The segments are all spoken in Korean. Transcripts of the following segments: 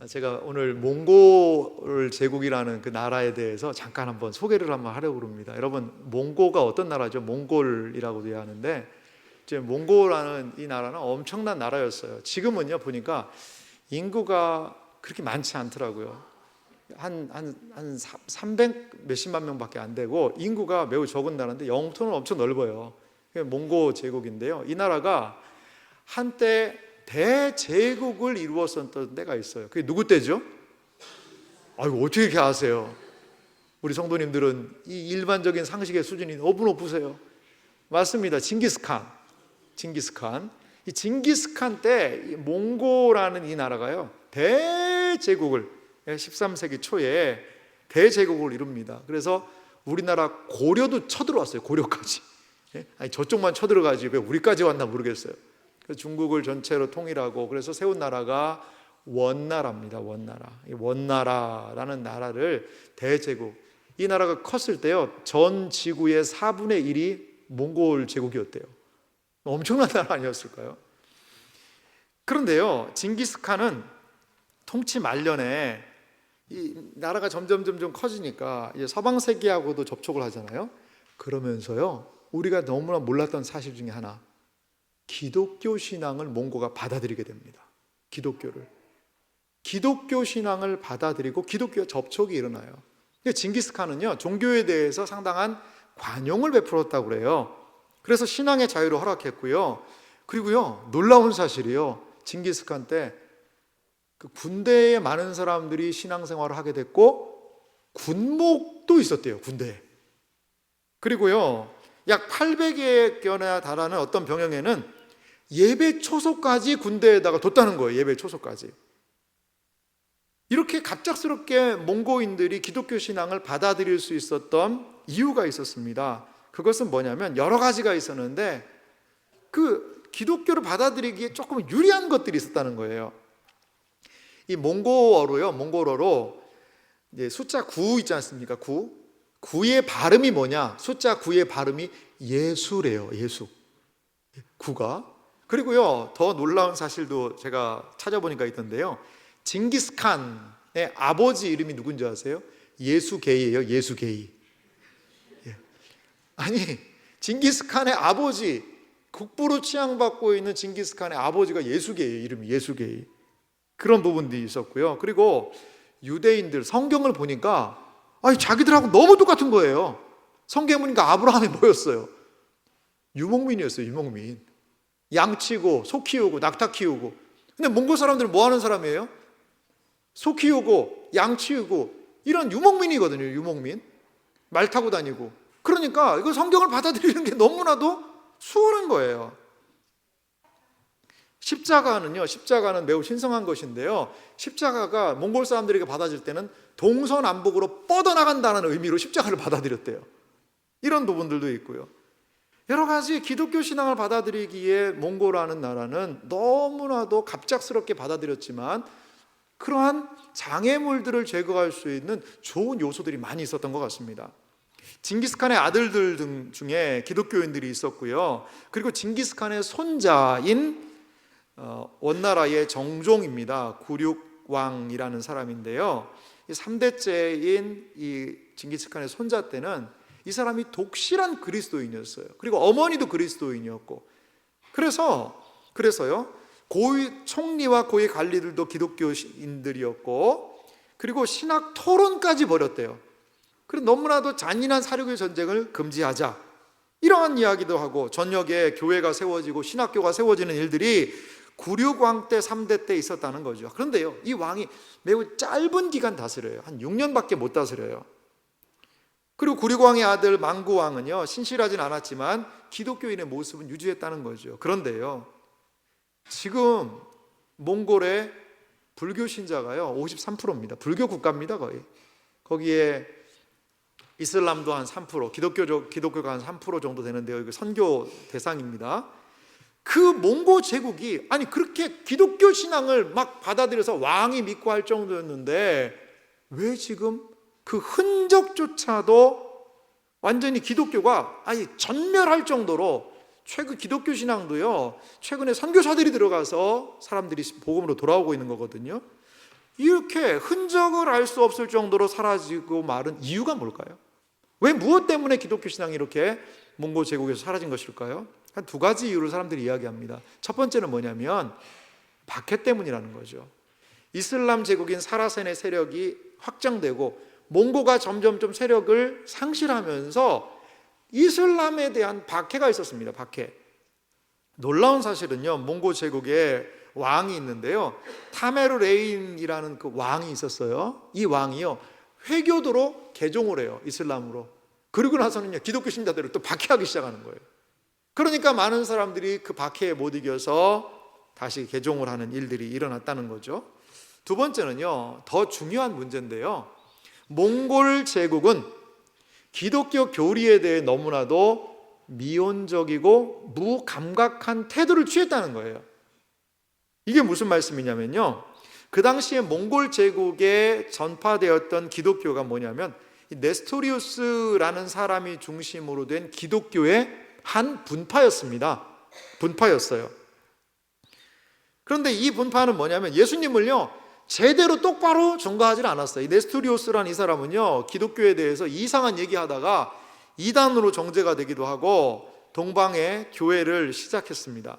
제가 오늘 몽골 제국이라는 그 나라에 대해서 잠깐 한번 소개를 한번 하려고 합니다. 여러분, 몽고가 어떤 나라죠? 몽골이라고도 하는데, 이제 몽고라는 이 나라는 엄청난 나라였어요. 지금은요 보니까 인구가 그렇게 많지 않더라고요. 한 300 몇십만 명밖에 안 되고 인구가 매우 적은 나라인데 영토는 엄청 넓어요. 몽고 제국인데요, 이 나라가 한때 대제국을 이루었었던 때가 있어요. 그게 누구 때죠? 아이고, 어떻게 이렇게 아세요? 우리 성도님들은 이 일반적인 상식의 수준이 너무 높으세요. 맞습니다. 징기스칸. 이 징기스칸 때 몽고라는 이 나라가요, 대제국을 13세기 초에 대제국을 이룹니다. 그래서 우리나라 고려도 쳐들어왔어요. 고려까지. 아니, 저쪽만 쳐들어가지 왜 우리까지 왔나 모르겠어요. 중국을 전체로 통일하고 그래서 세운 나라가 원나라입니다. 원나라라는 나라를 대제국, 이 나라가 컸을 때요, 전 지구의 4분의 1이 몽골 제국이었대요. 엄청난 나라 아니었을까요? 그런데요, 징기스칸은 통치 말년에 이 나라가 점점 커지니까 이제 서방 세계하고도 접촉을 하잖아요. 그러면서요, 우리가 너무나 몰랐던 사실 중에 하나, 기독교 신앙을 몽고가 받아들이게 됩니다. 기독교 신앙을 받아들이고 기독교 접촉이 일어나요. 징기스칸은요, 종교에 대해서 상당한 관용을 베풀었다고 그래요. 그래서 신앙의 자유를 허락했고요. 그리고요, 놀라운 사실이요, 징기스칸 때 그 군대에 많은 사람들이 신앙생활을 하게 됐고 군목도 있었대요, 군대에. 그리고요, 약 800여 개나 달하는 어떤 병영에는 예배 초소까지 군대에다가 뒀다는 거예요. 예배 초소까지. 이렇게 갑작스럽게 몽고인들이 기독교 신앙을 받아들일 수 있었던 이유가 있었습니다. 그것은 뭐냐면 여러 가지가 있었는데 그 기독교를 받아들이기에 조금 유리한 것들이 있었다는 거예요. 이 몽골어로 이제 숫자 9 있지 않습니까? 9의 발음이 뭐냐? 숫자 9의 발음이 예수래요. 예수. 9가. 그리고요, 더 놀라운 사실도 제가 찾아보니까 있던데요, 징기스칸의 아버지 이름이 누군지 아세요? 예수게이예요. 예수게이. 아니, 징기스칸의 아버지, 국부로 취향받고 있는 징기스칸의 아버지가 예수게이예요. 이름이 예수게이. 그런 부분들이 있었고요. 그리고 유대인들 성경을 보니까 자기들하고 너무 똑같은 거예요. 성경에 보니까 아브라함이 뭐였어요? 유목민이었어요. 유목민. 양치고 소 키우고 낙타 키우고. 근데 몽골 사람들은 뭐 하는 사람이에요? 소 키우고 양 키우고 이런 유목민이거든요. 유목민. 말 타고 다니고. 그러니까 이거 성경을 받아들이는 게 너무나도 수월한 거예요. 십자가는 매우 신성한 것인데요, 십자가가 몽골 사람들에게 받아질 때는 동서남북으로 뻗어나간다는 의미로 십자가를 받아들였대요. 이런 부분들도 있고요. 여러 가지 기독교 신앙을 받아들이기에 몽골이라는 나라는 너무나도 갑작스럽게 받아들였지만 그러한 장애물들을 제거할 수 있는 좋은 요소들이 많이 있었던 것 같습니다. 징기스칸의 아들들 등 중에 기독교인들이 있었고요. 그리고 징기스칸의 손자인 원나라의 정종입니다. 구륙왕이라는 사람인데요, 3대째인 이 징기스칸의 손자 때는 이 사람이 독실한 그리스도인이었어요. 그리고 어머니도 그리스도인이었고, 그래서요, 고위 총리와 고위 관리들도 기독교인들이었고, 그리고 신학 토론까지 벌였대요. 그리고 너무나도 잔인한 사륙의 전쟁을 금지하자, 이러한 이야기도 하고, 전역에 교회가 세워지고 신학교가 세워지는 일들이 구륙왕 때 3대 때 있었다는 거죠. 그런데요, 이 왕이 매우 짧은 기간 다스려요. 한 6년밖에 못 다스려요. 그리고 구륙왕의 아들 망구왕은요, 신실하진 않았지만 기독교인의 모습은 유지했다는 거죠. 그런데요, 지금 몽골의 불교 신자가요 53%입니다. 불교 국가입니다. 거기에 이슬람도 한 3%, 기독교가 한 3% 정도 되는데요, 이거 선교 대상입니다. 그 몽고 제국이 그렇게 기독교 신앙을 막 받아들여서 왕이 믿고 할 정도였는데 왜 지금 그 흔적조차도 완전히 기독교가 전멸할 정도로, 최근 기독교 신앙도요, 최근에 선교사들이 들어가서 사람들이 복음으로 돌아오고 있는 거거든요. 이렇게 흔적을 알 수 없을 정도로 사라지고 마른 이유가 뭘까요? 왜 무엇 때문에 기독교 신앙이 이렇게 몽고 제국에서 사라진 것일까요? 한 두 가지 이유를 사람들이 이야기합니다. 첫 번째는 뭐냐면 박해 때문이라는 거죠. 이슬람 제국인 사라센의 세력이 확장되고 몽고가 점점 좀 세력을 상실하면서 이슬람에 대한 박해가 있었습니다. 박해. 놀라운 사실은요, 몽고 제국에 왕이 있는데요, 타메르레인이라는 그 왕이 있었어요. 이 왕이요, 회교도로 개종을 해요, 이슬람으로. 그리고 나서는요, 기독교 신자들을 또 박해하기 시작하는 거예요. 그러니까 많은 사람들이 그 박해에 못 이겨서 다시 개종을 하는 일들이 일어났다는 거죠. 두 번째는요, 더 중요한 문제인데요, 몽골 제국은 기독교 교리에 대해 너무나도 미온적이고 무감각한 태도를 취했다는 거예요. 이게 무슨 말씀이냐면요, 그 당시에 몽골 제국에 전파되었던 기독교가 뭐냐면 네스토리우스라는 사람이 중심으로 된 기독교의 한 분파였습니다. 분파였어요. 그런데 이 분파는 뭐냐면 예수님을요 제대로 똑바로 전가하지 않았어요. 이 네스토리우스라는 이 사람은요, 기독교에 대해서 이상한 얘기하다가 이단으로 정죄가 되기도 하고 동방의 교회를 시작했습니다.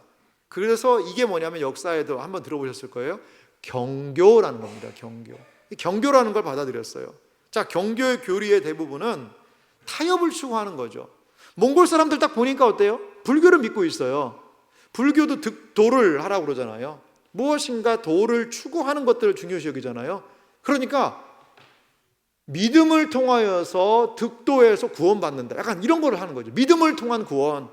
그래서 이게 뭐냐면 역사에도 한번 들어보셨을 거예요. 경교라는 겁니다. 경교. 경교라는 걸 받아들였어요. 자, 경교의 교리의 대부분은 타협을 추구하는 거죠. 몽골 사람들 딱 보니까 어때요? 불교를 믿고 있어요. 불교도 득도를 하라고 그러잖아요. 무엇인가 도를 추구하는 것들을 중요시 여기잖아요. 그러니까 믿음을 통하여서 득도해서 구원받는다, 약간 이런 걸 하는 거죠. 믿음을 통한 구원.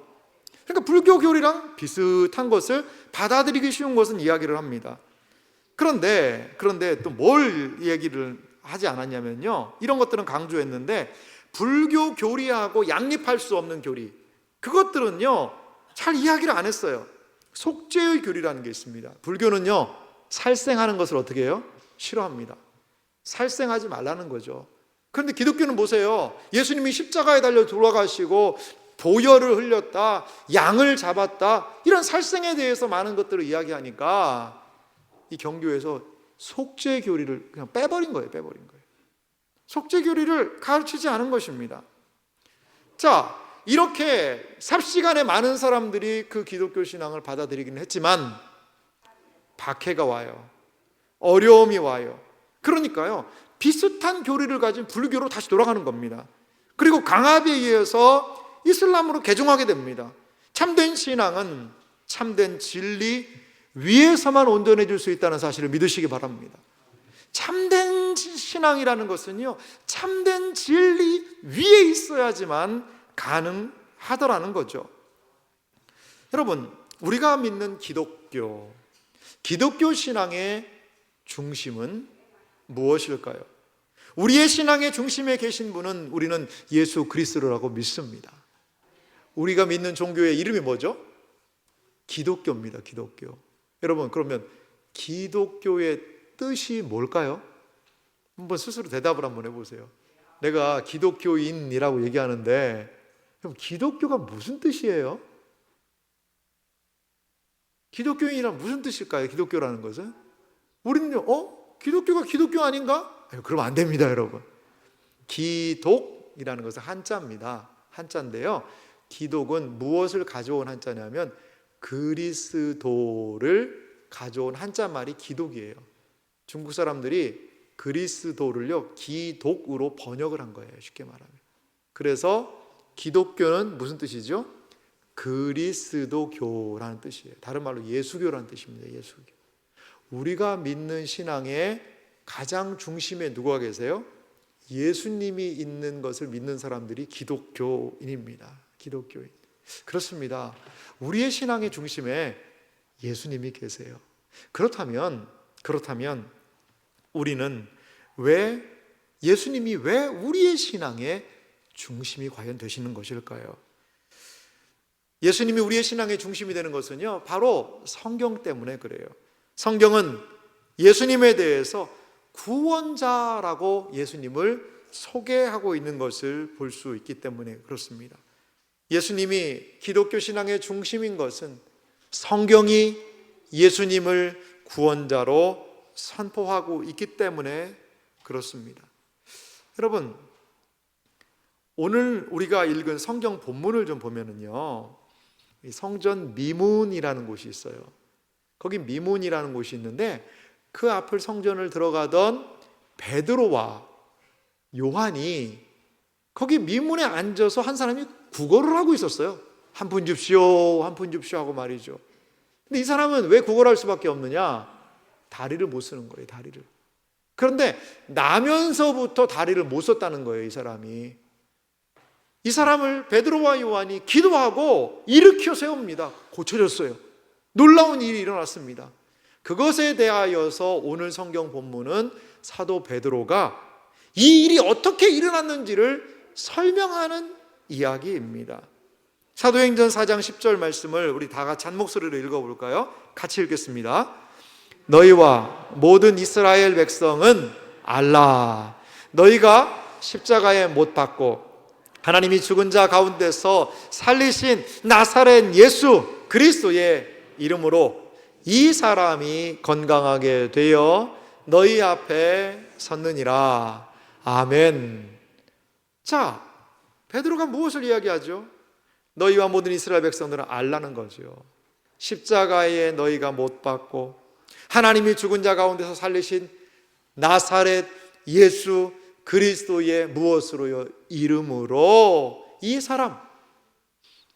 그러니까 불교 교리랑 비슷한 것을 받아들이기 쉬운 것은 이야기를 합니다. 그런데 또 뭘 얘기를 하지 않았냐면요, 이런 것들은 강조했는데 불교 교리하고 양립할 수 없는 교리, 그것들은요 잘 이야기를 안 했어요. 속죄의 교리라는 게 있습니다. 불교는요 살생하는 것을 어떻게 해요? 싫어합니다. 살생하지 말라는 거죠. 그런데 기독교는 보세요. 예수님이 십자가에 달려 돌아가시고 보혈을 흘렸다, 양을 잡았다, 이런 살생에 대해서 많은 것들을 이야기하니까 이 경교에서 속죄 교리를 그냥 빼버린 거예요. 속죄 교리를 가르치지 않은 것입니다. 자, 이렇게 삽시간에 많은 사람들이 그 기독교 신앙을 받아들이기는 했지만 박해가 와요. 어려움이 와요. 그러니까요, 비슷한 교리를 가진 불교로 다시 돌아가는 겁니다. 그리고 강압에 의해서 이슬람으로 개종하게 됩니다. 참된 신앙은 참된 진리 위에서만 온전해질 수 있다는 사실을 믿으시기 바랍니다. 참된 신앙이라는 것은요, 참된 진리 위에 있어야지만 가능하더라는 거죠. 여러분, 우리가 믿는 기독교 신앙의 중심은 무엇일까요? 우리의 신앙의 중심에 계신 분은 우리는 예수 그리스도라고 믿습니다. 우리가 믿는 종교의 이름이 뭐죠? 기독교입니다. 기독교. 여러분, 그러면 기독교의 뜻이 뭘까요? 한번 스스로 대답을 한번 해보세요. 내가 기독교인이라고 얘기하는데 그럼 기독교가 무슨 뜻이에요? 기독교인이란 무슨 뜻일까요? 기독교라는 것은? 우리는요, 기독교가 기독교 아닌가? 그러면 안 됩니다, 여러분. 기독이라는 것은 한자입니다. 한자인데요, 기독은 무엇을 가져온 한자냐면 그리스도를 가져온 한자말이 기독이에요. 중국 사람들이 그리스도를요 기독으로 번역을 한 거예요, 쉽게 말하면. 그래서 기독교는 무슨 뜻이죠? 그리스도교라는 뜻이에요. 다른 말로 예수교라는 뜻입니다. 예수교. 우리가 믿는 신앙의 가장 중심에 누가 계세요? 예수님이 있는 것을 믿는 사람들이 기독교인입니다. 기독교인. 그렇습니다. 우리의 신앙의 중심에 예수님이 계세요. 그렇다면 우리는 예수님이 왜 우리의 신앙의 중심이 과연 되시는 것일까요? 예수님이 우리의 신앙의 중심이 되는 것은요, 바로 성경 때문에 그래요. 성경은 예수님에 대해서 구원자라고 예수님을 소개하고 있는 것을 볼 수 있기 때문에 그렇습니다. 예수님이 기독교 신앙의 중심인 것은 성경이 예수님을 구원자로 선포하고 있기 때문에 그렇습니다. 여러분, 오늘 우리가 읽은 성경 본문을 좀 보면은요, 이 성전 미문이라는 곳이 있어요. 거기 미문이라는 곳이 있는데 그 앞을 성전을 들어가던 베드로와 요한이 거기 미문에 앉아서 한 사람이 구걸을 하고 있었어요. 한 푼 줍시오, 한 푼 줍시오 하고 말이죠. 근데 이 사람은 왜 구걸할 수밖에 없느냐? 다리를 못 쓰는 거예요, 다리를. 그런데 나면서부터 다리를 못 썼다는 거예요, 이 사람이. 이 사람을 베드로와 요한이 기도하고 일으켜 세웁니다. 고쳐졌어요. 놀라운 일이 일어났습니다. 그것에 대하여서 오늘 성경 본문은 사도 베드로가 이 일이 어떻게 일어났는지를 설명하는 이야기입니다. 사도행전 4장 10절 말씀을 우리 다 같이 한 목소리로 읽어볼까요? 같이 읽겠습니다. 너희와 모든 이스라엘 백성은 알라. 너희가 십자가에 못 박고 하나님이 죽은 자 가운데서 살리신 나사렛 예수 그리스도의 이름으로 이 사람이 건강하게 되어 너희 앞에 섰느니라. 아멘. 자, 베드로가 무엇을 이야기하죠? 너희와 모든 이스라엘 백성들은 알라는 거죠. 십자가에 너희가 못 박고 하나님이 죽은 자 가운데서 살리신 나사렛 예수 그리스도의 무엇으로요? 이름으로 이 사람,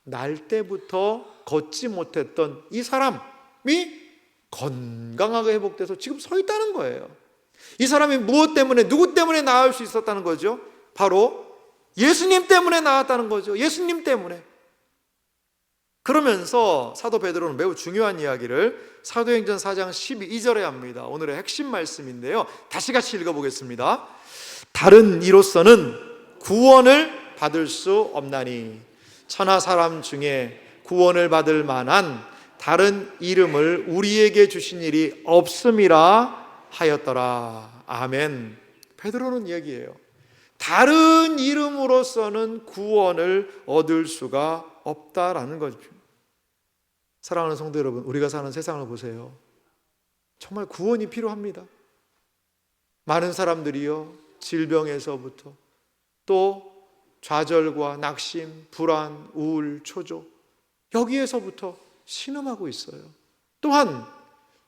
날 때부터 걷지 못했던 이 사람이 건강하게 회복돼서 지금 서 있다는 거예요. 이 사람이 무엇 때문에, 누구 때문에 나을 수 있었다는 거죠? 바로 예수님 때문에 나았다는 거죠. 예수님 때문에. 그러면서 사도 베드로는 매우 중요한 이야기를 사도행전 4장 12절에 합니다. 오늘의 핵심 말씀인데요, 다시 같이 읽어보겠습니다. 다른 이로서는 구원을 받을 수 없나니 천하 사람 중에 구원을 받을 만한 다른 이름을 우리에게 주신 일이 없음이라 하였더라. 아멘. 베드로는 얘기해요. 다른 이름으로서는 구원을 얻을 수가 없다라는 거죠. 사랑하는 성도 여러분, 우리가 사는 세상을 보세요. 정말 구원이 필요합니다. 많은 사람들이요, 질병에서부터 또 좌절과 낙심, 불안, 우울, 초조, 여기에서부터 신음하고 있어요. 또한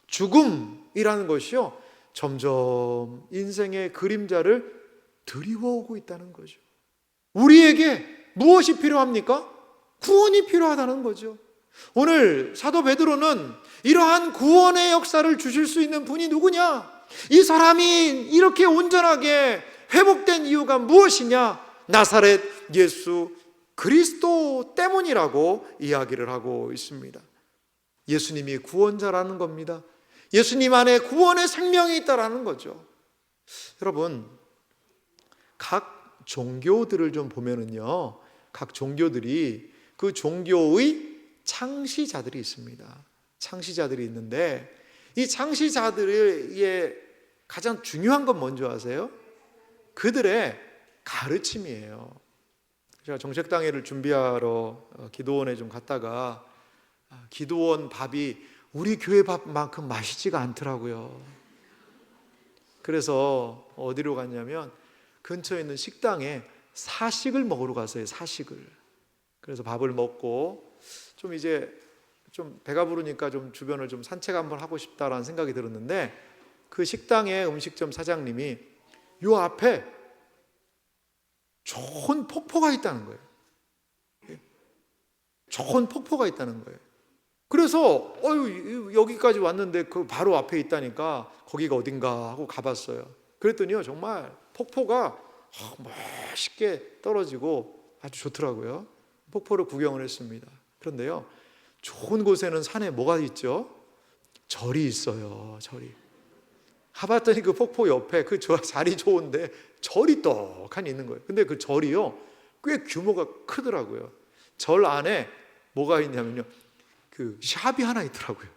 죽음이라는 것이요, 점점 인생의 그림자를 드리워오고 있다는 거죠. 우리에게 무엇이 필요합니까? 구원이 필요하다는 거죠. 오늘 사도 베드로는 이러한 구원의 역사를 주실 수 있는 분이 누구냐? 이 사람이 이렇게 온전하게 회복된 이유가 무엇이냐? 나사렛 예수 그리스도 때문이라고 이야기를 하고 있습니다. 예수님이 구원자라는 겁니다. 예수님 안에 구원의 생명이 있다라는 거죠. 여러분, 각 종교들을 좀 보면은요, 각 종교들이 그 종교의 창시자들이 있습니다. 창시자들이 있는데 이 창시자들의 가장 중요한 건 뭔지 아세요? 그들의 가르침이에요. 제가 정책당회를 준비하러 기도원에 좀 갔다가 기도원 밥이 우리 교회 밥만큼 맛있지가 않더라고요. 그래서 어디로 갔냐면 근처에 있는 식당에 사식을 먹으러 갔어요. 사식을. 그래서 밥을 먹고 좀 이제 좀 배가 부르니까 좀 주변을 좀 산책 한번 하고 싶다라는 생각이 들었는데 그 식당의 음식점 사장님이 요 앞에 좋은 폭포가 있다는 거예요. 좋은 폭포가 있다는 거예요. 그래서 여기까지 왔는데 그 바로 앞에 있다니까 거기가 어딘가 하고 가봤어요. 그랬더니요, 정말 폭포가 멋있게 떨어지고 아주 좋더라고요. 폭포를 구경을 했습니다. 그런데요, 좋은 곳에는 산에 뭐가 있죠? 절이 있어요. 절이. 가봤더니 그 폭포 옆에 그 자리 좋은데 절이 떡하니 있는 거예요. 근데 그 절이요, 꽤 규모가 크더라고요. 절 안에 뭐가 있냐면요, 그 샵이 하나 있더라고요.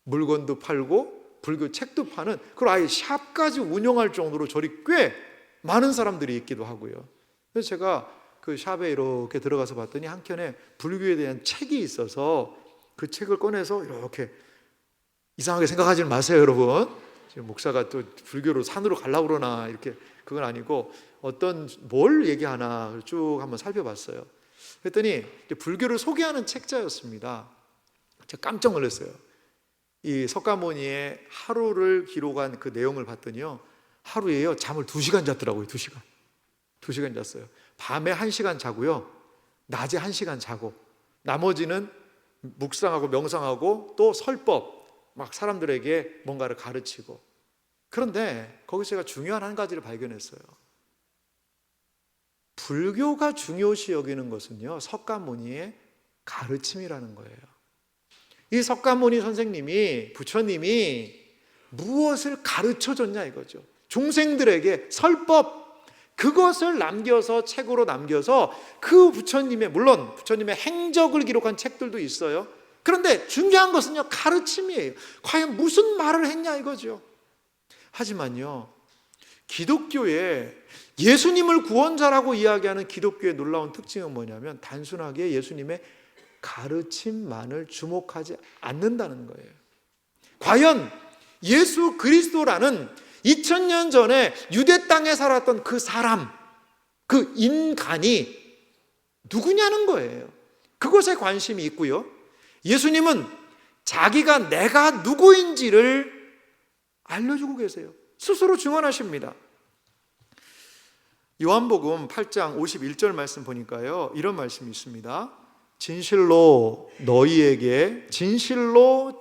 물건도 팔고 불교 책도 파는, 그걸 아예 샵까지 운영할 정도로 절이 꽤 많은 사람들이 있기도 하고요. 그래서 제가 그 샵에 이렇게 들어가서 봤더니 한켠에 불교에 대한 책이 있어서 그 책을 꺼내서 이렇게, 이상하게 생각하지 마세요, 여러분. 지금 목사가 또 불교로 산으로 가려고 그러나 이렇게 그건 아니고 어떤 뭘 얘기하나 쭉 한번 살펴봤어요. 그랬더니 불교를 소개하는 책자였습니다. 제가 깜짝 놀랐어요. 이 석가모니의 하루를 기록한 그 내용을 봤더니요, 하루에요 잠을 2시간 잤더라고요. 2시간 잤어요. 밤에 1시간 자고요, 낮에 1시간 자고, 나머지는 묵상하고 명상하고 또 설법 막 사람들에게 뭔가를 가르치고. 그런데 거기서 제가 중요한 한 가지를 발견했어요. 불교가 중요시 여기는 것은요, 석가모니의 가르침이라는 거예요. 이 석가모니 선생님이, 부처님이 무엇을 가르쳐 줬냐 이거죠. 중생들에게 설법, 그것을 남겨서, 책으로 남겨서 그 부처님의, 물론 부처님의 행적을 기록한 책들도 있어요. 그런데 중요한 것은요, 가르침이에요. 과연 무슨 말을 했냐 이거죠. 하지만요, 기독교에 예수님을 구원자라고 이야기하는 기독교의 놀라운 특징은 뭐냐면 단순하게 예수님의 가르침만을 주목하지 않는다는 거예요. 과연 예수 그리스도라는 2000년 전에 유대 땅에 살았던 그 사람, 그 인간이 누구냐는 거예요. 그것에 관심이 있고요, 예수님은 자기가 내가 누구인지를 알려주고 계세요. 스스로 증언하십니다. 요한복음 8장 51절 말씀 보니까요, 이런 말씀이 있습니다. 진실로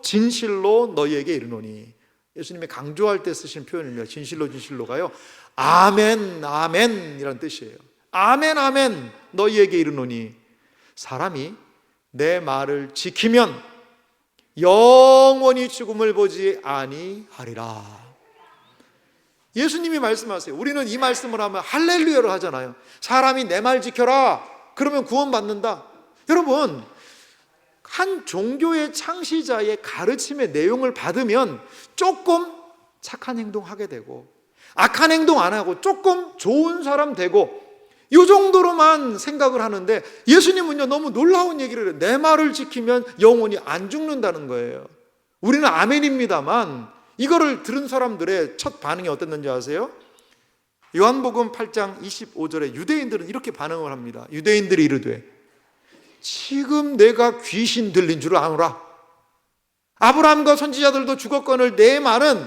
진실로 너희에게 이르노니. 예수님이 강조할 때 쓰신 표현입니다. 진실로가요, 아멘 아멘이라는 뜻이에요. 아멘 아멘 너희에게 이르노니 사람이 내 말을 지키면 영원히 죽음을 보지 아니하리라. 예수님이 말씀하세요. 우리는 이 말씀을 하면 할렐루야를 하잖아요. 사람이 내 말 지켜라, 그러면 구원받는다. 여러분, 한 종교의 창시자의 가르침의 내용을 받으면 조금 착한 행동하게 되고, 악한 행동 안 하고 조금 좋은 사람 되고, 이 정도로만 생각을 하는데, 예수님은요 너무 놀라운 얘기를 해요. 내 말을 지키면 영원히 안 죽는다는 거예요. 우리는 아멘입니다만 이거를 들은 사람들의 첫 반응이 어땠는지 아세요? 요한복음 8장 25절에 유대인들은 이렇게 반응을 합니다. 유대인들이 이르되 지금 내가 귀신 들린 줄 아노라. 아브라함과 선지자들도 죽었거늘 내 말은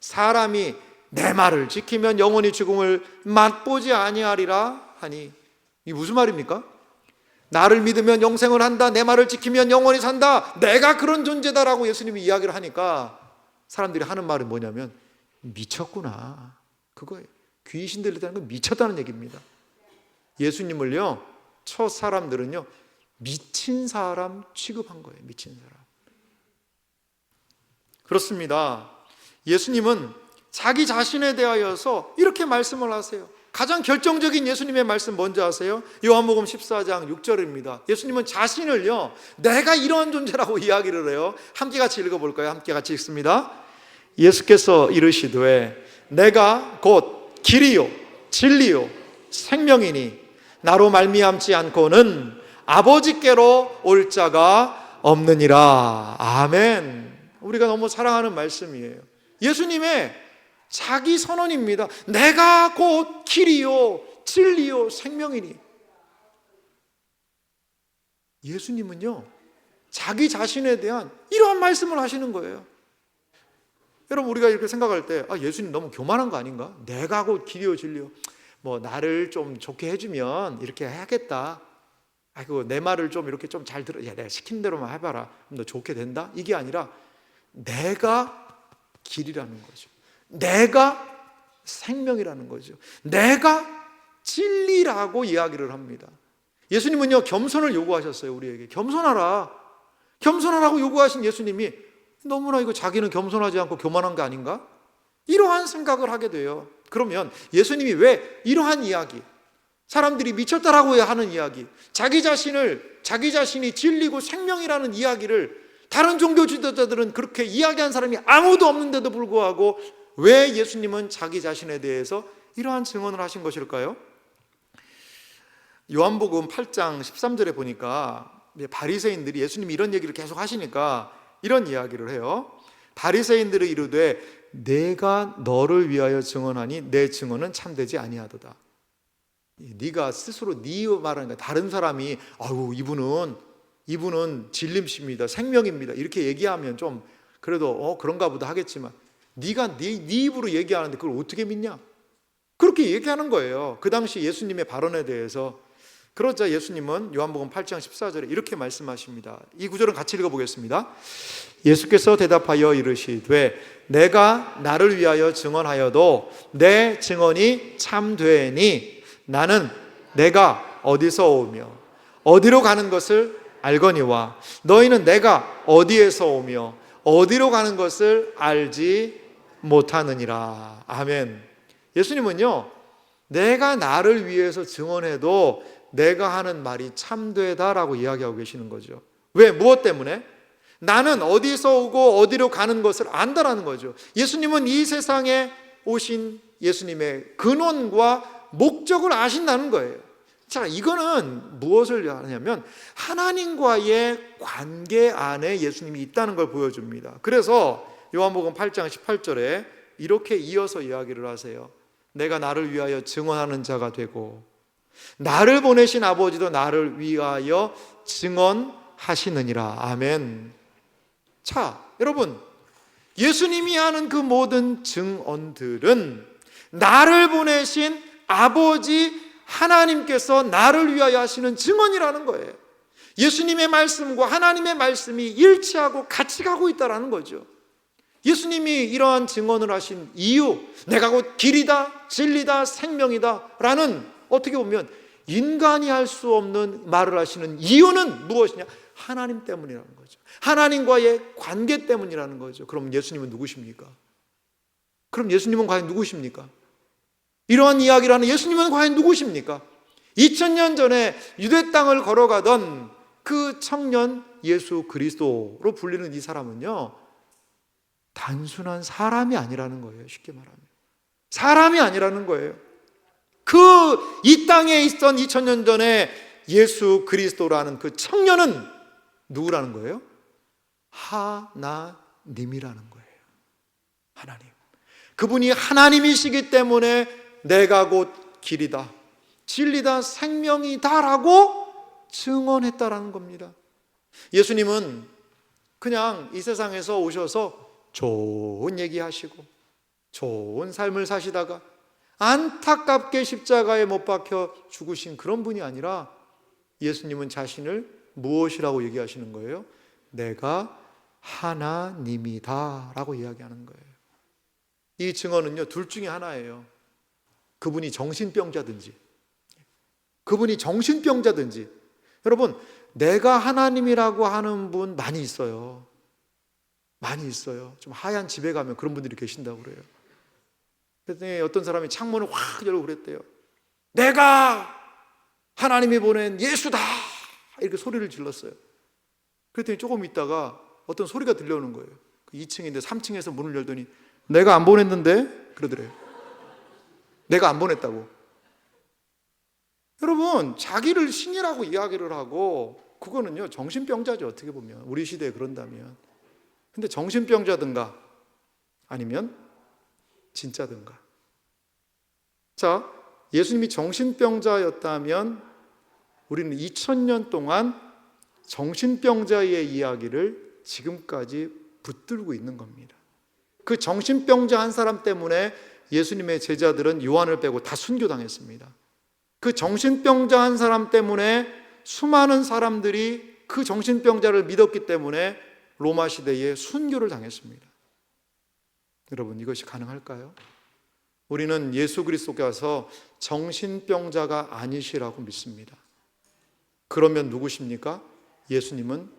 사람이 내 말을 지키면 영원히 죽음을 맛보지 아니하리라 하니. 이게 무슨 말입니까? 나를 믿으면 영생을 한다, 내 말을 지키면 영원히 산다, 내가 그런 존재다라고 예수님이 이야기를 하니까 사람들이 하는 말은 뭐냐면 미쳤구나, 그거예요. 귀신 들리다는 건 미쳤다는 얘기입니다. 예수님을요 첫 사람들은요 미친 사람 취급한 거예요. 미친 사람. 그렇습니다. 예수님은 자기 자신에 대하여서 이렇게 말씀을 하세요. 가장 결정적인 예수님의 말씀 뭔지 아세요? 요한복음 14장 6절입니다. 예수님은 자신을요 내가 이러한 존재라고 이야기를 해요. 함께 같이 읽어볼까요? 함께 같이 읽습니다. 예수께서 이르시되 내가 곧 길이요 진리요 생명이니 나로 말미암지 않고는 아버지께로 올 자가 없느니라. 아멘. 우리가 너무 사랑하는 말씀이에요. 예수님의 자기 선언입니다. 내가 곧 길이요 진리요 생명이니. 예수님은요 자기 자신에 대한 이러한 말씀을 하시는 거예요. 여러분, 우리가 이렇게 생각할 때 예수님 너무 교만한 거 아닌가? 내가 곧 길이요 진리요, 뭐 나를 좀 좋게 해주면 이렇게 해야겠다, 내 말을 좀 이렇게 좀 잘 들어, 야 내가 시킨 대로만 해봐라, 그럼 너 좋게 된다, 이게 아니라 내가 길이라는 거죠. 내가 생명이라는 거죠. 내가 진리라고 이야기를 합니다. 예수님은요 겸손을 요구하셨어요. 우리에게 겸손하라고 요구하신 예수님이 너무나 이거 자기는 겸손하지 않고 교만한 거 아닌가? 이러한 생각을 하게 돼요. 그러면 예수님이 왜 이러한 이야기, 사람들이 미쳤다라고 하는 이야기, 자기 자신이 진리고 생명이라는 이야기를 다른 종교 지도자들은 그렇게 이야기한 사람이 아무도 없는데도 불구하고 왜 예수님은 자기 자신에 대해서 이러한 증언을 하신 것일까요? 요한복음 8장 13절에 보니까 바리새인들이 예수님이 이런 얘기를 계속 하시니까 이런 이야기를 해요. 바리새인들이 이르되 내가 너를 위하여 증언하니 내 증언은 참되지 아니하도다. 네가 스스로 네 말하는 거야. 다른 사람이 아유 이분은 진림십니다, 생명입니다 이렇게 얘기하면 좀 그래도 그런가 보다 하겠지만, 네가 네 입으로 얘기하는데 그걸 어떻게 믿냐? 그렇게 얘기하는 거예요. 그 당시 예수님의 발언에 대해서. 그러자 예수님은 요한복음 8장 14절에 이렇게 말씀하십니다. 이 구절은 같이 읽어보겠습니다. 예수께서 대답하여 이르시되 내가 나를 위하여 증언하여도 내 증언이 참되니 나는 내가 어디서 오며 어디로 가는 것을 알거니와 너희는 내가 어디에서 오며 어디로 가는 것을 알지 못하느니라. 아멘. 예수님은요, 내가 나를 위해서 증언해도 내가 하는 말이 참되다라고 이야기하고 계시는 거죠. 왜? 무엇 때문에? 나는 어디서 오고 어디로 가는 것을 안다라는 거죠. 예수님은 이 세상에 오신 예수님의 근원과 목적을 아신다는 거예요. 자, 이거는 무엇을 하냐면 하나님과의 관계 안에 예수님이 있다는 걸 보여줍니다. 그래서 요한복음 8장 18절에 이렇게 이어서 이야기를 하세요. 내가 나를 위하여 증언하는 자가 되고 나를 보내신 아버지도 나를 위하여 증언하시느니라. 아멘. 자, 여러분, 예수님이 하는 그 모든 증언들은 나를 보내신 아버지 하나님께서 나를 위하여 하시는 증언이라는 거예요. 예수님의 말씀과 하나님의 말씀이 일치하고 같이 가고 있다는 거죠. 예수님이 이러한 증언을 하신 이유, 내가 곧 길이다, 진리다, 생명이다 라는, 어떻게 보면 인간이 할 수 없는 말을 하시는 이유는 무엇이냐? 하나님 때문이라는 거죠. 하나님과의 관계 때문이라는 거죠. 그럼 예수님은 누구십니까? 그럼 예수님은 과연 누구십니까? 이러한 이야기를 하는 예수님은 과연 누구십니까? 2000년 전에 유대 땅을 걸어가던 그 청년 예수 그리스도로 불리는 이 사람은요, 단순한 사람이 아니라는 거예요. 쉽게 말하면 사람이 아니라는 거예요. 이 땅에 있던 2000년 전에 예수 그리스도라는 그 청년은 누구라는 거예요? 하나님이라는 거예요. 하나님. 그분이 하나님이시기 때문에 내가 곧 길이다, 진리다, 생명이다 라고 증언했다라는 겁니다. 예수님은 그냥 이 세상에서 오셔서 좋은 얘기하시고 좋은 삶을 사시다가 안타깝게 십자가에 못 박혀 죽으신 그런 분이 아니라, 예수님은 자신을 무엇이라고 얘기하시는 거예요? 내가 하나님이다 라고 이야기하는 거예요. 이 증언은요, 둘 중에 하나예요. 그분이 정신병자든지, 여러분, 내가 하나님이라고 하는 분 많이 있어요. 많이 있어요. 좀 하얀 집에 가면 그런 분들이 계신다고 그래요. 그랬더니 어떤 사람이 창문을 확 열고 그랬대요. 내가 하나님이 보낸 예수다! 이렇게 소리를 질렀어요. 그랬더니 조금 있다가 어떤 소리가 들려오는 거예요. 2층인데 3층에서 문을 열더니 내가 안 보냈는데? 그러더래요. 내가 안 보냈다고. 여러분, 자기를 신이라고 이야기를 하고, 그거는요 정신병자죠. 어떻게 보면 우리 시대에 그런다면. 근데 정신병자든가 아니면 진짜든가. 자, 예수님이 정신병자였다면 우리는 2000년 동안 정신병자의 이야기를 지금까지 붙들고 있는 겁니다. 그 정신병자 한 사람 때문에 예수님의 제자들은 요한을 빼고 다 순교당했습니다. 그 정신병자 한 사람 때문에 수많은 사람들이 그 정신병자를 믿었기 때문에 로마 시대에 순교를 당했습니다. 여러분, 이것이 가능할까요? 우리는 예수 그리스도께서 정신병자가 아니시라고 믿습니다. 그러면 누구십니까? 예수님은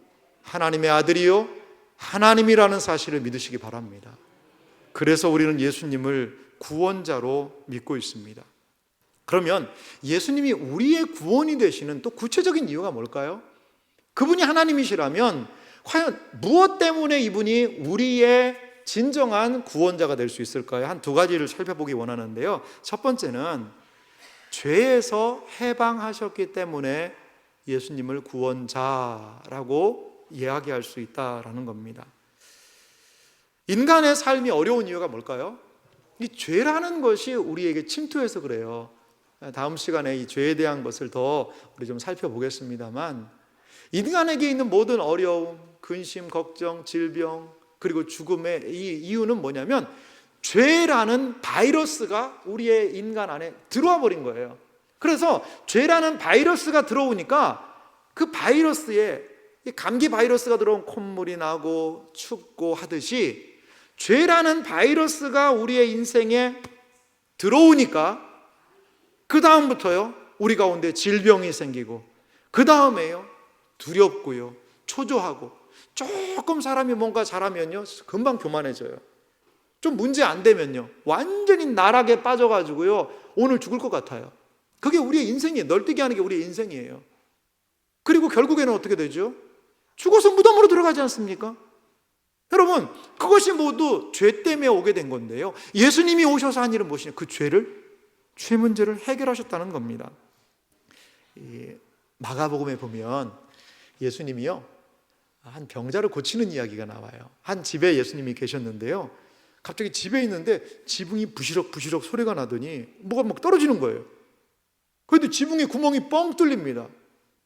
하나님의 아들이요 하나님이라는 사실을 믿으시기 바랍니다. 그래서 우리는 예수님을 구원자로 믿고 있습니다. 그러면 예수님이 우리의 구원이 되시는 또 구체적인 이유가 뭘까요? 그분이 하나님이시라면 과연 무엇 때문에 이분이 우리의 진정한 구원자가 될 수 있을까요? 한 두 가지를 살펴보기 원하는데요. 첫 번째는 죄에서 해방하셨기 때문에 예수님을 구원자라고 이야기할 수 있다라는 겁니다. 인간의 삶이 어려운 이유가 뭘까요? 이 죄라는 것이 우리에게 침투해서 그래요. 다음 시간에 이 죄에 대한 것을 더 우리 좀 살펴보겠습니다만, 인간에게 있는 모든 어려움, 근심, 걱정, 질병, 그리고 죽음의 이 이유는 뭐냐면 죄라는 바이러스가 우리의 인간 안에 들어와 버린 거예요. 그래서 죄라는 바이러스가 들어오니까 그 바이러스에, 감기 바이러스가 들어온 콧물이 나고 춥고 하듯이, 죄라는 바이러스가 우리의 인생에 들어오니까 그 다음부터요, 우리 가운데 질병이 생기고, 그 다음에요, 두렵고요, 초조하고, 조금 사람이 뭔가 잘하면요 금방 교만해져요. 좀 문제 안 되면요 완전히 나락에 빠져가지고요 오늘 죽을 것 같아요. 그게 우리의 인생이에요. 널뛰기 하는 게 우리의 인생이에요. 그리고 결국에는 어떻게 되죠? 죽어서 무덤으로 들어가지 않습니까? 여러분, 그것이 모두 죄 때문에 오게 된 건데요, 예수님이 오셔서 한 일은 무엇이냐? 그 죄 문제를 해결하셨다는 겁니다. 마가복음에 보면 예수님이요 한 병자를 고치는 이야기가 나와요. 한 집에 예수님이 계셨는데요, 갑자기 집에 있는데 지붕이 부시럭부시럭 소리가 나더니 뭐가 막 떨어지는 거예요. 그런데 지붕에 구멍이 뻥 뚫립니다.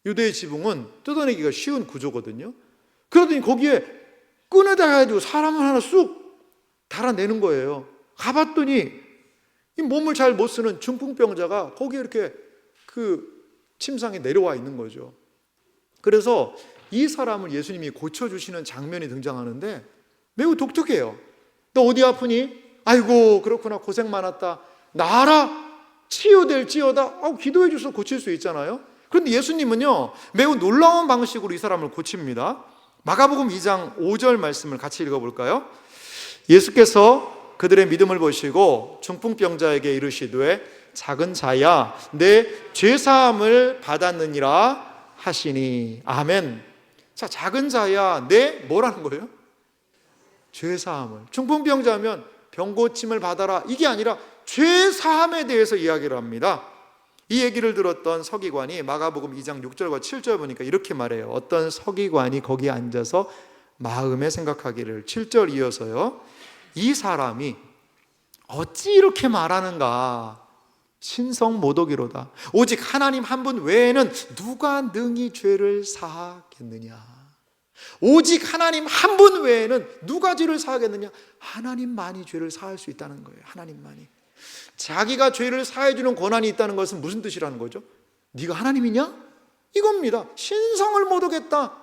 유대의 지붕은 뜯어내기가 쉬운 구조거든요. 그러더니 거기에 끈에다 해가지고 사람을 하나 쑥 달아내는 거예요. 가봤더니 이 몸을 잘 못 쓰는 중풍병자가 거기에 이렇게 그 침상에 내려와 있는 거죠. 그래서 이 사람을 예수님이 고쳐주시는 장면이 등장하는데 매우 독특해요. 너 어디 아프니? 아이고 그렇구나, 고생 많았다, 나아라, 치유될지어다. 기도해 줘서 고칠 수 있잖아요. 그런데 예수님은요 매우 놀라운 방식으로 이 사람을 고칩니다. 마가복음 2장 5절 말씀을 같이 읽어볼까요? 예수께서 그들의 믿음을 보시고 중풍병자에게 이르시되 작은 자야 내 죄사함을 받았느니라 하시니. 아멘. 자, 작은 자야 내 뭐라는 거예요? 죄사함을. 중풍병자면 병고침을 받아라 이게 아니라 죄사함에 대해서 이야기를 합니다. 이 얘기를 들었던 서기관이 마가복음 2장 6절과 7절 보니까 이렇게 말해요. 어떤 서기관이 거기에 앉아서 마음에 생각하기를, 7절 이어서요, 이 사람이 어찌 이렇게 말하는가, 신성모독이로다. 오직 하나님 한 분 외에는 누가 능히 죄를 사하겠느냐. 오직 하나님 한 분 외에는 누가 죄를 사하겠느냐. 하나님만이 죄를 사할 수 있다는 거예요. 하나님만이. 자기가 죄를 사해주는 권한이 있다는 것은 무슨 뜻이라는 거죠? 네가 하나님이냐? 이겁니다. 신성을 모독했다.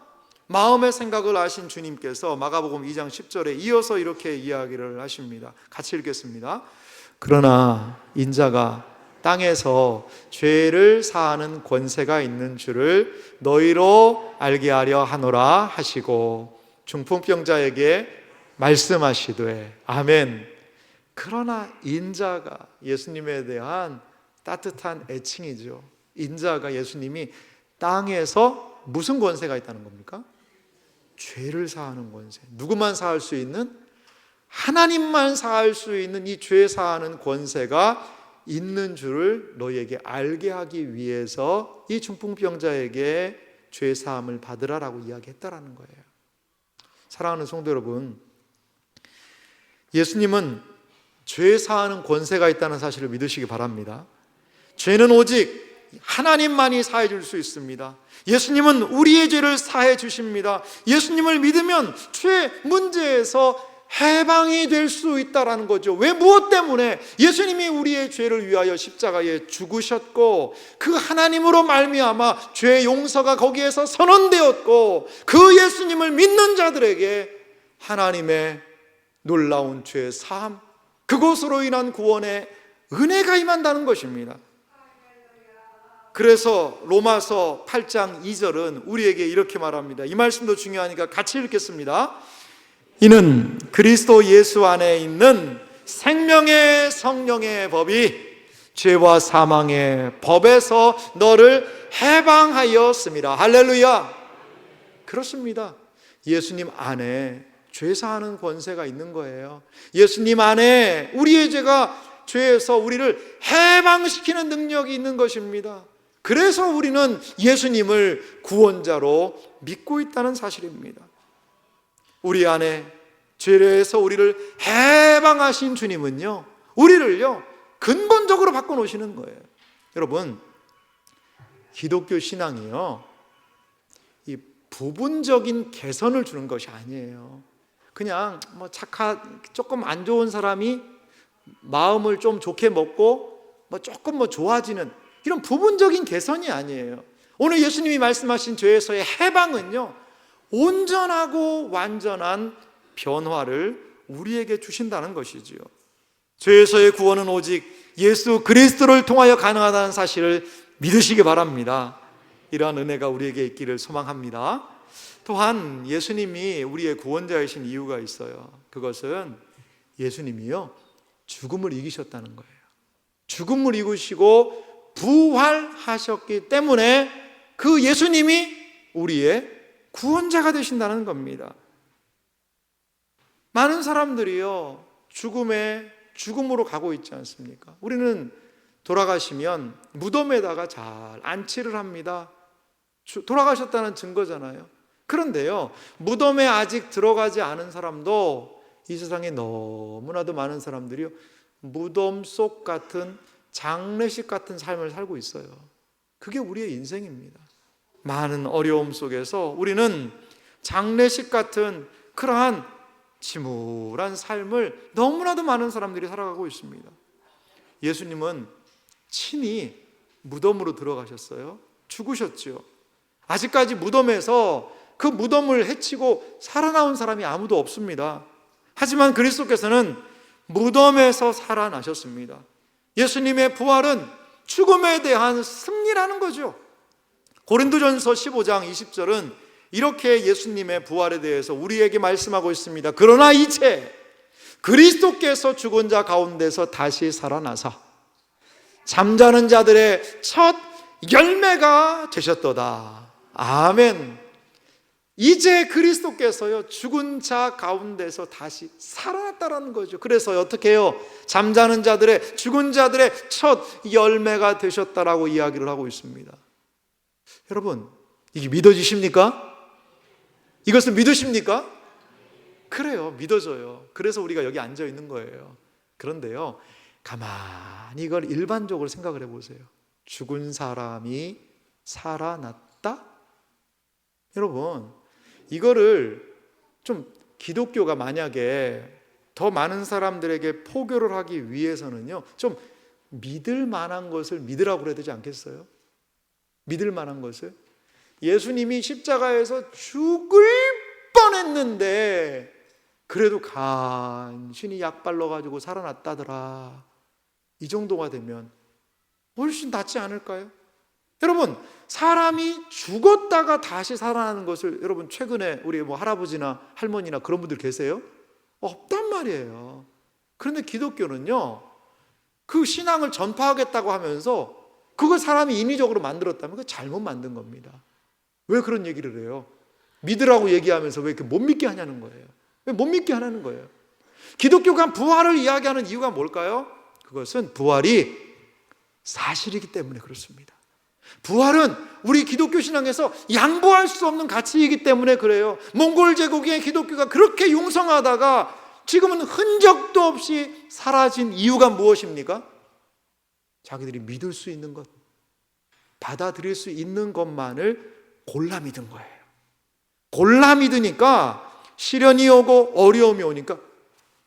마음의 생각을 아신 주님께서 마가복음 2장 10절에 이어서 이렇게 이야기를 하십니다. 같이 읽겠습니다. 그러나 인자가 땅에서 죄를 사하는 권세가 있는 줄을 너희로 알게 하려 하노라 하시고 중풍병자에게 말씀하시되. 아멘. 그러나 인자가, 예수님에 대한 따뜻한 애칭이죠. 인자가, 예수님이 땅에서 무슨 권세가 있다는 겁니까? 죄를 사하는 권세. 누구만 사할 수 있는? 하나님만 사할 수 있는 이 죄 사하는 권세가 있는 줄을 너희에게 알게 하기 위해서 이 중풍병자에게 죄 사함을 받으라라고 이야기했다라는 거예요. 사랑하는 성도 여러분, 예수님은 죄 사하는 권세가 있다는 사실을 믿으시기 바랍니다. 죄는 오직 하나님만이 사해 줄 수 있습니다. 예수님은 우리의 죄를 사해 주십니다. 예수님을 믿으면 죄 문제에서 해방이 될 수 있다라는 거죠. 왜? 무엇 때문에? 예수님이 우리의 죄를 위하여 십자가에 죽으셨고 그 하나님으로 말미암아 죄 용서가 거기에서 선언되었고 그 예수님을 믿는 자들에게 하나님의 놀라운 죄 사함, 그것으로 인한 구원의 은혜가 임한다는 것입니다. 그래서 로마서 8장 2절은 우리에게 이렇게 말합니다. 이 말씀도 중요하니까 같이 읽겠습니다. 이는 그리스도 예수 안에 있는 생명의 성령의 법이 죄와 사망의 법에서 너를 해방하였습니다. 할렐루야. 그렇습니다. 예수님 안에 죄 사하는 권세가 있는 거예요. 예수님 안에 우리의 죄가, 죄에서 우리를 해방시키는 능력이 있는 것입니다. 그래서 우리는 예수님을 구원자로 믿고 있다는 사실입니다. 우리 안에 죄에서 우리를 해방하신 주님은요, 우리를요 근본적으로 바꿔놓으시는 거예요. 여러분, 기독교 신앙이요, 이 부분적인 개선을 주는 것이 아니에요. 그냥 조금 안 좋은 사람이 마음을 좀 좋게 먹고 조금 좋아지는 이런 부분적인 개선이 아니에요. 오늘 예수님이 말씀하신 죄에서의 해방은요, 온전하고 완전한 변화를 우리에게 주신다는 것이지요. 죄에서의 구원은 오직 예수 그리스도를 통하여 가능하다는 사실을 믿으시기 바랍니다. 이러한 은혜가 우리에게 있기를 소망합니다. 또한 예수님이 우리의 구원자이신 이유가 있어요. 그것은 예수님이요, 죽음을 이기셨다는 거예요. 죽음을 이기시고 부활하셨기 때문에 그 예수님이 우리의 구원자가 되신다는 겁니다. 많은 사람들이요, 죽음으로 가고 있지 않습니까? 우리는 돌아가시면 무덤에다가 잘 안치를 합니다. 돌아가셨다는 증거잖아요. 그런데요, 무덤에 아직 들어가지 않은 사람도 이 세상에 너무나도 많은 사람들이요, 무덤 속 같은, 장례식 같은 삶을 살고 있어요. 그게 우리의 인생입니다. 많은 어려움 속에서 우리는 장례식 같은 그러한 침울한 삶을 너무나도 많은 사람들이 살아가고 있습니다. 예수님은 친히 무덤으로 들어가셨어요. 죽으셨죠. 아직까지 무덤에서 그 무덤을 헤치고 살아나온 사람이 아무도 없습니다. 하지만 그리스도께서는 무덤에서 살아나셨습니다. 예수님의 부활은 죽음에 대한 승리라는 거죠. 고린도전서 15장 20절은 이렇게 예수님의 부활에 대해서 우리에게 말씀하고 있습니다. 그러나 이제 그리스도께서 죽은 자 가운데서 다시 살아나사 잠자는 자들의 첫 열매가 되셨도다. 아멘. 이제 그리스도께서요, 죽은 자 가운데서 다시 살아났다라는 거죠. 그래서 어떻게 해요? 잠자는 자들의, 죽은 자들의 첫 열매가 되셨다라고 이야기를 하고 있습니다. 여러분, 이게 믿어지십니까? 이것을 믿으십니까? 그래요, 믿어져요. 그래서 우리가 여기 앉아 있는 거예요. 그런데요, 가만히 이걸 일반적으로 생각을 해보세요. 죽은 사람이 살아났다? 여러분, 이거를 좀 기독교가 만약에 더 많은 사람들에게 포교를 하기 위해서는요, 좀 믿을 만한 것을 믿으라고 그래야 되지 않겠어요? 믿을 만한 것을. 예수님이 십자가에서 죽을 뻔했는데 그래도 간신히 약 발라가지고 살아났다더라. 이 정도가 되면 훨씬 낫지 않을까요? 여러분, 사람이 죽었다가 다시 살아나는 것을 여러분 최근에 우리 할아버지나 할머니나 그런 분들 계세요? 없단 말이에요. 그런데 기독교는요, 그 신앙을 전파하겠다고 하면서 그걸 사람이 인위적으로 만들었다면 그거 잘못 만든 겁니다. 왜 그런 얘기를 해요? 믿으라고 얘기하면서 왜 이렇게 못 믿게 하냐는 거예요. 왜 못 믿게 하냐는 거예요. 기독교가 부활을 이야기하는 이유가 뭘까요? 그것은 부활이 사실이기 때문에 그렇습니다. 부활은 우리 기독교 신앙에서 양보할 수 없는 가치이기 때문에 그래요. 몽골 제국의 기독교가 그렇게 융성하다가 지금은 흔적도 없이 사라진 이유가 무엇입니까? 자기들이 믿을 수 있는 것, 받아들일 수 있는 것만을 골라 믿은 거예요. 골라 믿으니까 시련이 오고 어려움이 오니까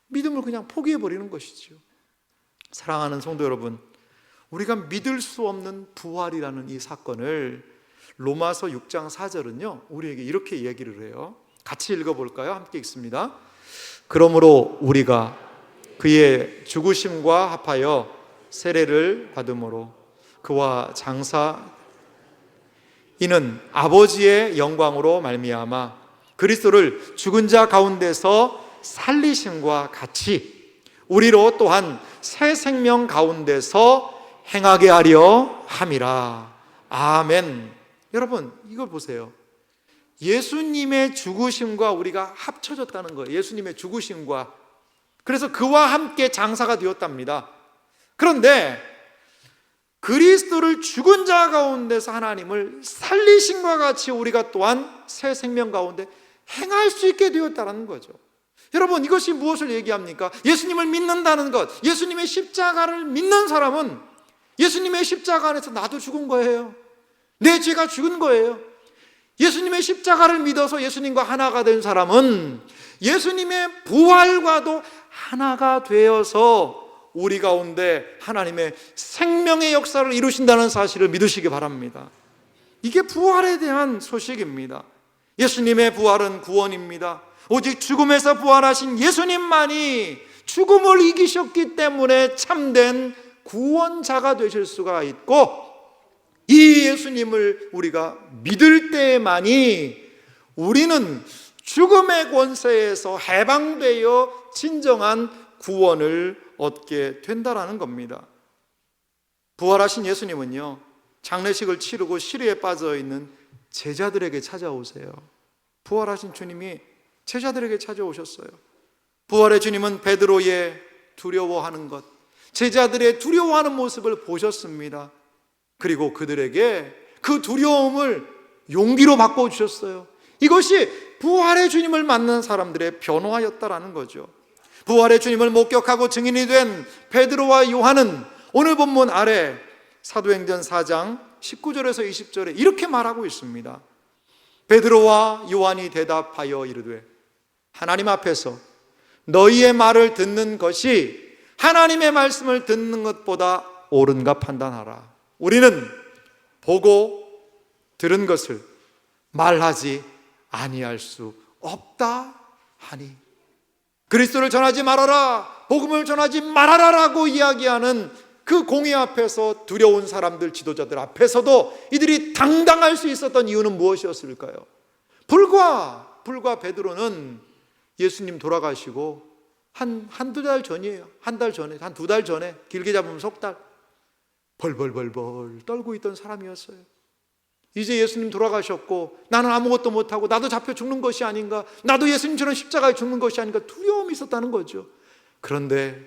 믿음을 그냥 포기해버리는 것이죠. 사랑하는 성도 여러분, 우리가 믿을 수 없는 부활이라는 이 사건을 로마서 6장 4절은요, 우리에게 이렇게 얘기를 해요. 같이 읽어볼까요? 함께 읽습니다. 그러므로 우리가 그의 죽으심과 합하여 세례를 받음으로 그와 장사 이는 아버지의 영광으로 말미암아 그리스도를 죽은 자 가운데서 살리심과 같이 우리로 또한 새 생명 가운데서 행하게 하려 함이라. 아멘. 여러분, 이걸 보세요. 예수님의 죽으심과 우리가 합쳐졌다는 거예요. 예수님의 죽으심과. 그래서 그와 함께 장사가 되었답니다. 그런데 그리스도를 죽은 자 가운데서 하나님을 살리심과 같이 우리가 또한 새 생명 가운데 행할 수 있게 되었다는 거죠. 여러분, 이것이 무엇을 얘기합니까? 예수님을 믿는다는 것, 예수님의 십자가를 믿는 사람은 예수님의 십자가 안에서 나도 죽은 거예요. 내 죄가 죽은 거예요. 예수님의 십자가를 믿어서 예수님과 하나가 된 사람은 예수님의 부활과도 하나가 되어서 우리 가운데 하나님의 생명의 역사를 이루신다는 사실을 믿으시기 바랍니다. 이게 부활에 대한 소식입니다. 예수님의 부활은 구원입니다. 오직 죽음에서 부활하신 예수님만이 죽음을 이기셨기 때문에 참된 구원자가 되실 수가 있고, 이 예수님을 우리가 믿을 때만이 우리는 죽음의 권세에서 해방되어 진정한 구원을 얻게 된다라는 겁니다. 부활하신 예수님은요, 장례식을 치르고 시리에 빠져 있는 제자들에게 찾아오세요. 부활하신 주님이 제자들에게 찾아오셨어요. 부활의 주님은 베드로의 두려워하는 것, 제자들의 두려워하는 모습을 보셨습니다. 그리고 그들에게 그 두려움을 용기로 바꿔주셨어요. 이것이 부활의 주님을 만난 사람들의 변화였다라는 거죠. 부활의 주님을 목격하고 증인이 된 베드로와 요한은 오늘 본문 아래 사도행전 4장 19절에서 20절에 이렇게 말하고 있습니다. 베드로와 요한이 대답하여 이르되 하나님 앞에서 너희의 말을 듣는 것이 하나님의 말씀을 듣는 것보다 옳은가 판단하라. 우리는 보고 들은 것을 말하지 아니할 수 없다 하니, 그리스도를 전하지 말아라, 복음을 전하지 말아라라고 이야기하는 그 공의 앞에서 두려운 사람들, 지도자들 앞에서도 이들이 당당할 수 있었던 이유는 무엇이었을까요? 불과 베드로는 예수님 돌아가시고 한두 달 전이에요. 한 달 전에, 한 두 달 전에, 길게 잡으면 석 달, 벌벌벌벌 떨고 있던 사람이었어요. 이제 예수님 돌아가셨고 나는 아무것도 못하고 나도 잡혀 죽는 것이 아닌가, 나도 예수님처럼 십자가에 죽는 것이 아닌가 두려움이 있었다는 거죠. 그런데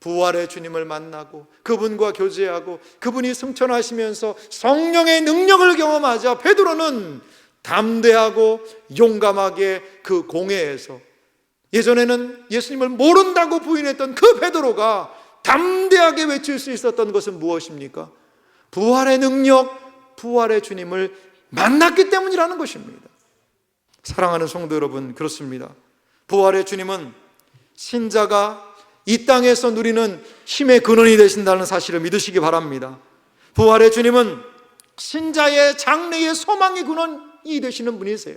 부활의 주님을 만나고 그분과 교제하고 그분이 승천하시면서 성령의 능력을 경험하자 베드로는 담대하고 용감하게 그 공회에서, 예전에는 예수님을 모른다고 부인했던 그 베드로가 담대하게 외칠 수 있었던 것은 무엇입니까? 부활의 능력, 부활의 주님을 만났기 때문이라는 것입니다. 사랑하는 성도 여러분, 그렇습니다. 부활의 주님은 신자가 이 땅에서 누리는 힘의 근원이 되신다는 사실을 믿으시기 바랍니다. 부활의 주님은 신자의 장래의 소망의 근원이 되시는 분이세요.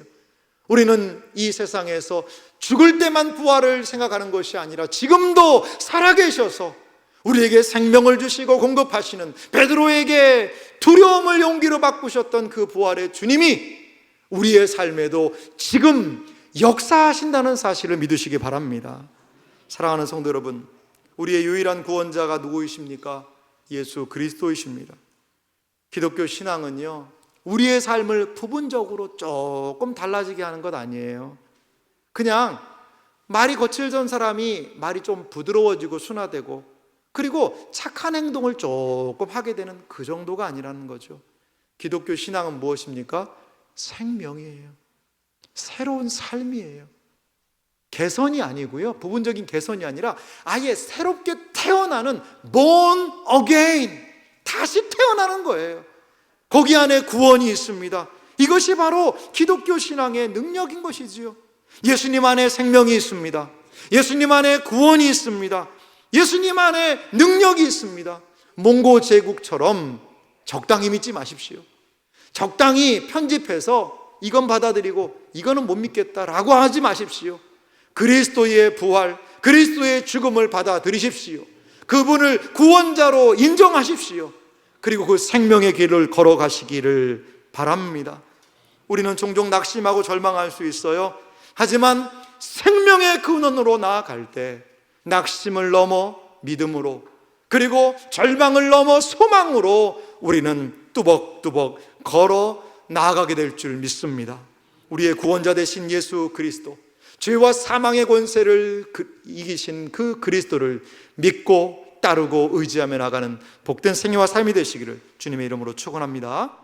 우리는 이 세상에서 죽을 때만 부활을 생각하는 것이 아니라 지금도 살아계셔서 우리에게 생명을 주시고 공급하시는, 베드로에게 두려움을 용기로 바꾸셨던 그 부활의 주님이 우리의 삶에도 지금 역사하신다는 사실을 믿으시기 바랍니다. 사랑하는 성도 여러분, 우리의 유일한 구원자가 누구이십니까? 예수 그리스도이십니다. 기독교 신앙은요, 우리의 삶을 부분적으로 조금 달라지게 하는 것 아니에요. 그냥 말이 거칠던 사람이 말이 좀 부드러워지고 순화되고, 그리고 착한 행동을 조금 하게 되는 그 정도가 아니라는 거죠. 기독교 신앙은 무엇입니까? 생명이에요. 새로운 삶이에요. 개선이 아니고요, 부분적인 개선이 아니라 아예 새롭게 태어나는 born again, 다시 태어나는 거예요. 거기 안에 구원이 있습니다. 이것이 바로 기독교 신앙의 능력인 것이지요. 예수님 안에 생명이 있습니다. 예수님 안에 구원이 있습니다. 예수님 안에 능력이 있습니다. 몽고 제국처럼 적당히 믿지 마십시오. 적당히 편집해서 이건 받아들이고 이거는 못 믿겠다라고 하지 마십시오. 그리스도의 부활, 그리스도의 죽음을 받아들이십시오. 그분을 구원자로 인정하십시오. 그리고 그 생명의 길을 걸어가시기를 바랍니다. 우리는 종종 낙심하고 절망할 수 있어요. 하지만 생명의 근원으로 나아갈 때 낙심을 넘어 믿음으로, 그리고 절망을 넘어 소망으로 우리는 뚜벅뚜벅 걸어 나아가게 될 줄 믿습니다. 우리의 구원자 되신 예수 그리스도, 죄와 사망의 권세를 이기신 그 그리스도를 믿고 따르고 의지하며 나가는 복된 생애와 삶이 되시기를 주님의 이름으로 축원합니다.